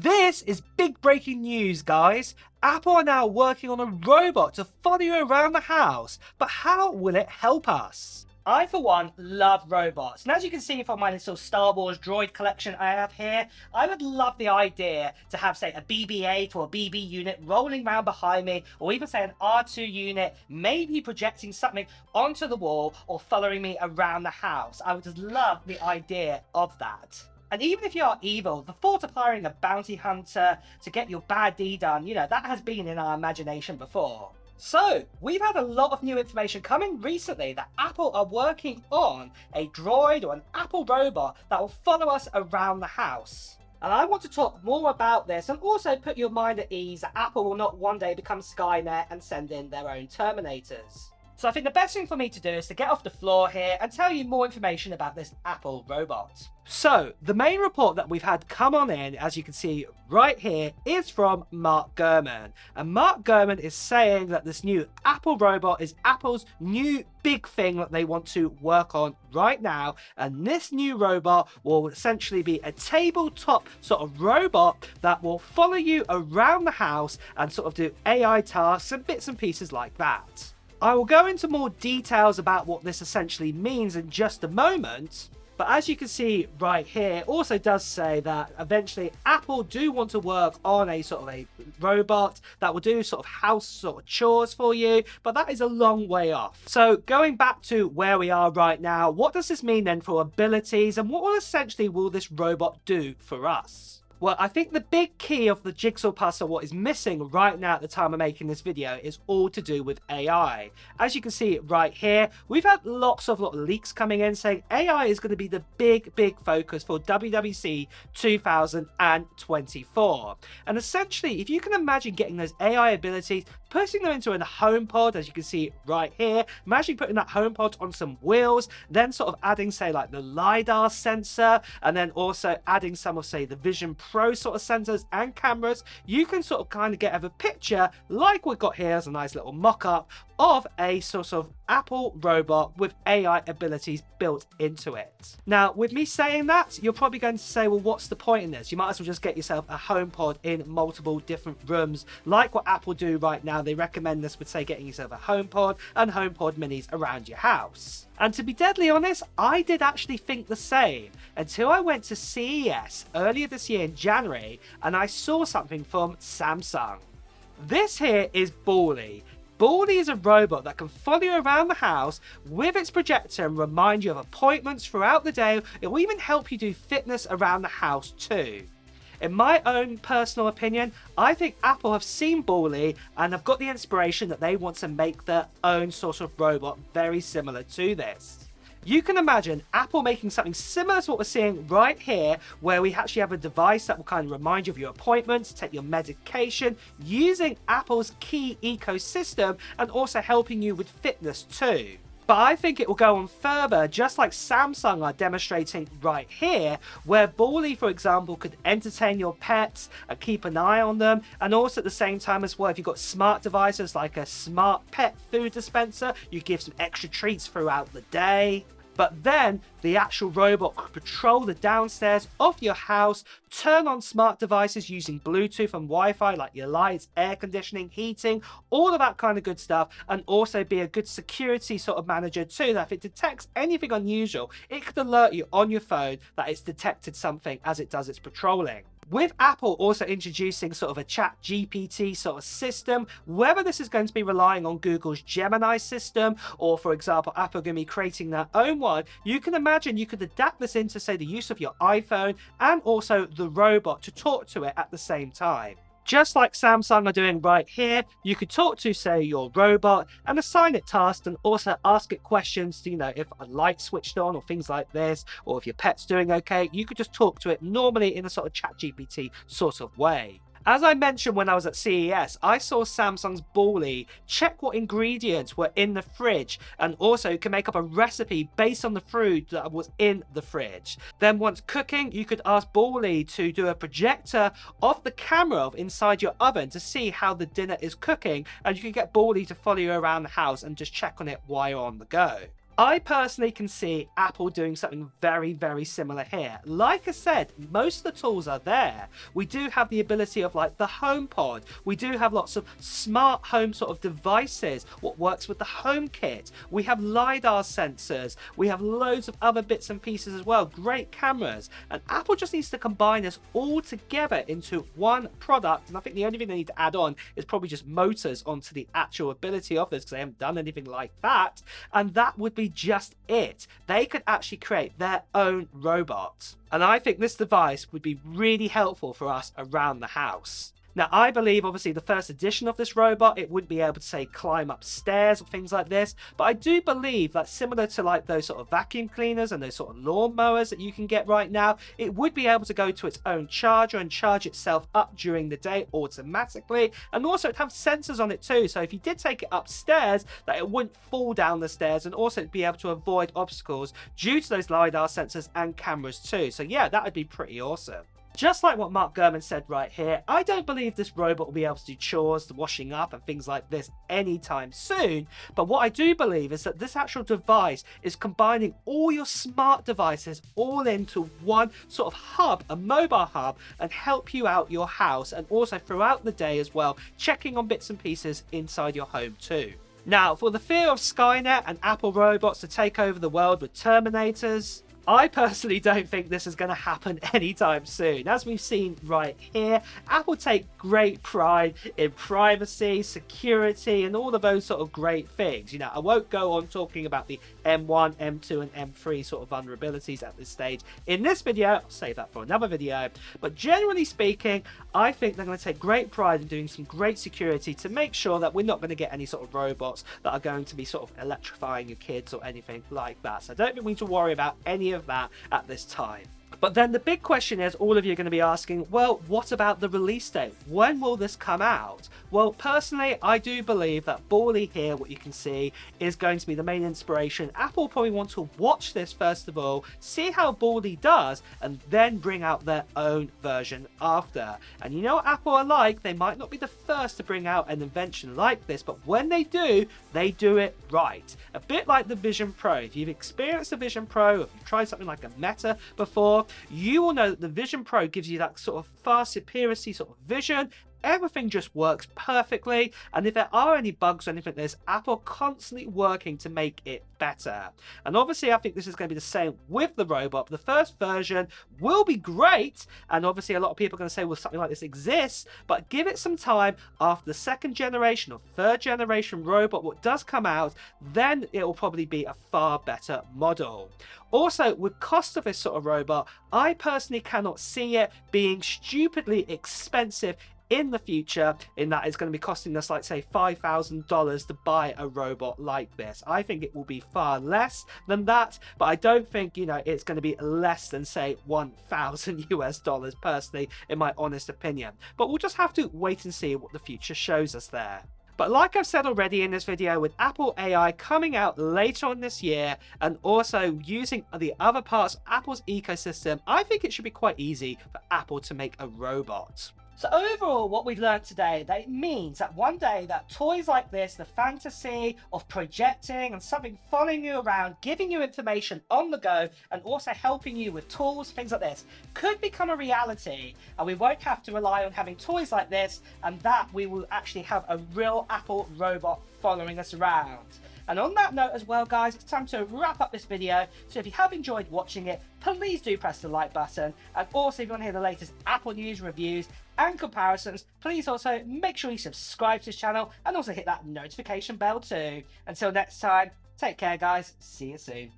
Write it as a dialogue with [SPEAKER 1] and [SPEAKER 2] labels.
[SPEAKER 1] This is big breaking news, guys. Apple are now working on a robot to follow you around the house, but how will it help us? I, for one, love robots, and as you can see from my little Star Wars droid collection I have here, I would love the idea to have, say, a BB-8 or a BB unit rolling around behind me, or even, say, an R2 unit, maybe projecting something onto the wall or following me around the house. I would just love the idea of that. And even if you are evil, the thought of hiring a bounty hunter to get your bad deed done, that has been in our imagination before. So, we've had a lot of new information coming recently that Apple are working on a droid or an Apple robot that will follow us around the house. And I want to talk more about this and also put your mind at ease that Apple will not one day become Skynet and send in their own Terminators. So I think the best thing for me to do is to get off the floor here and tell you more information about this Apple robot. So, the main report that we've had come on in, as you can see right here, is from Mark Gurman. And Mark Gurman is saying that this new Apple robot is Apple's new big thing that they want to work on right now. And this new robot will essentially be a tabletop sort of robot that will follow you around the house and sort of do AI tasks and bits and pieces like that. I will go into more details about what this essentially means in just a moment, but as you can see right here, it also does say that eventually Apple do want to work on a sort of a robot that will do sort of house sort of chores for you, but that is a long way off. So going back to where we are right now, what does this mean then for abilities, and what will this robot do for us? Well, I think the big key of the jigsaw puzzle, what is missing right now at the time of making this video, is all to do with AI. As you can see right here, we've had lots of leaks coming in saying AI is going to be the big focus for WWDC 2024. And essentially, if you can imagine getting those AI abilities, putting them into a HomePod, as you can see right here, imagine putting that HomePod on some wheels, then sort of adding, say, like the LiDAR sensor, and then also adding some of, say, the Vision Pro sort of sensors and cameras, you can sort of kind of get a picture like we've got here as a nice little mock-up of a sort of Apple robot with AI abilities built into it. Now, with me saying that, you're probably going to say, well, what's the point in this? You might as well just get yourself a HomePod in multiple different rooms, like what Apple do right now. They recommend this with, say, getting yourself a HomePod and HomePod minis around your house. And to be deadly honest, I did actually think the same until I went to CES earlier this year in January and I saw something from Samsung. This here is Ballie. Ballie is a robot that can follow you around the house with its projector and remind you of appointments throughout the day. It will even help you do fitness around the house too. In my own personal opinion, I think Apple have seen Ballie and have got the inspiration that they want to make their own sort of robot very similar to this. You can imagine Apple making something similar to what we're seeing right here, where we actually have a device that will kind of remind you of your appointments, take your medication, using Apple's key ecosystem and also helping you with fitness too. But I think it will go on further, just like Samsung are demonstrating right here, where Ballie, for example, could entertain your pets and keep an eye on them, and also at the same time as well, if you've got smart devices like a smart pet food dispenser, you give some extra treats throughout the day. But then the actual robot could patrol the downstairs of your house, turn on smart devices using Bluetooth and Wi-Fi like your lights, air conditioning, heating, all of that kind of good stuff, and also be a good security sort of manager too, that if it detects anything unusual, it could alert you on your phone that it's detected something as it does its patrolling. With Apple also introducing sort of a ChatGPT sort of system, whether this is going to be relying on Google's Gemini system, or for example, Apple are going to be creating their own one, you can imagine you could adapt this into, say, the use of your iPhone and also the robot to talk to it at the same time. Just like Samsung are doing right here, you could talk to, say, your robot and assign it tasks and also ask it questions to, if a light switched on or things like this, or if your pet's doing okay, you could just talk to it normally in a sort of ChatGPT sort of way. As I mentioned when I was at CES, I saw Samsung's Ballie check what ingredients were in the fridge and also can make up a recipe based on the food that was in the fridge. Then once cooking, you could ask Ballie to do a projector of the camera of inside your oven to see how the dinner is cooking, and you can get Ballie to follow you around the house and just check on it while you're on the go. I personally can see Apple doing something very, very similar here. Like I said, most of the tools are there. We do have the ability of like the HomePod. We do have lots of smart home sort of devices, what works with the HomeKit. We have LiDAR sensors. We have loads of other bits and pieces as well. Great cameras. And Apple just needs to combine this all together into one product. And I think the only thing they need to add on is probably just motors onto the actual ability of this, because they haven't done anything like that. And that would be just it. They could actually create their own robot. And I think this device would be really helpful for us around the house. Now, I believe, obviously, the first edition of this robot, it wouldn't be able to, say, climb up stairs or things like this. But I do believe that similar to, like, those sort of vacuum cleaners and those sort of lawn mowers that you can get right now, it would be able to go to its own charger and charge itself up during the day automatically. And also, it'd have sensors on it too. So if you did take it upstairs, that it wouldn't fall down the stairs, and also be able to avoid obstacles due to those LiDAR sensors and cameras too. So yeah, that would be pretty awesome. Just like what Mark Gurman said right here, I don't believe this robot will be able to do chores, the washing up and things like this anytime soon. But what I do believe is that this actual device is combining all your smart devices all into one sort of hub, a mobile hub, and help you out your house, and also throughout the day as well, checking on bits and pieces inside your home too. Now, for the fear of Skynet and Apple robots to take over the world with Terminators, I personally don't think this is going to happen anytime soon. As we've seen right here, Apple take great pride in privacy, security, and all of those sort of great things. You know, I won't go on talking about the M1, M2, and M3 sort of vulnerabilities at this stage in this video. I'll save that for another video. But generally speaking, I think they're going to take great pride in doing some great security to make sure that we're not going to get any sort of robots that are going to be sort of electrifying your kids or anything like that. So I don't think we need to worry about any of that at this time. But then the big question is, all of you are going to be asking, well, what about the release date? When will this come out? Well, personally, I do believe that Ballie here, what you can see, is going to be the main inspiration. Apple probably want to watch this first of all, see how Ballie does, and then bring out their own version after. And you know what Apple are like? They might not be the first to bring out an invention like this, but when they do it right. A bit like the Vision Pro. If you've experienced the Vision Pro, if you've tried something like a Meta before, you will know that the Vision Pro gives you that sort of far superiority sort of vision. Everything just works perfectly, and if there are any bugs or anything like this, Apple are constantly working to make it better. And obviously I think this is going to be the same with the robot. The first version will be great, and obviously a lot of people are going to say, well, something like this exists, but give it some time. After the second generation or third generation robot, what does come out, then it will probably be a far better model. Also, with cost of this sort of robot, I personally cannot see it being stupidly expensive in the future, in that it's going to be costing us, like, say, $5,000 to buy a robot like this. I think it will be far less than that, but I don't think, you know, it's going to be less than, say, $1,000 personally, in my honest opinion. But we'll just have to wait and see what the future shows us there. But like I've said already in this video, with Apple AI coming out later on this year, and also using the other parts of Apple's ecosystem, I think it should be quite easy for Apple to make a robot. So overall, what we've learned today, that it means that one day that toys like this, the fantasy of projecting and something following you around, giving you information on the go, and also helping you with tools, things like this, could become a reality. And we won't have to rely on having toys like this, and that we will actually have a real Apple robot following us around. And on that note as well, guys, it's time to wrap up this video. So if you have enjoyed watching it, please do press the like button. And also, if you want to hear the latest Apple news, reviews and comparisons, please also make sure you subscribe to this channel and also hit that notification bell too. Until next time, take care, guys. See you soon.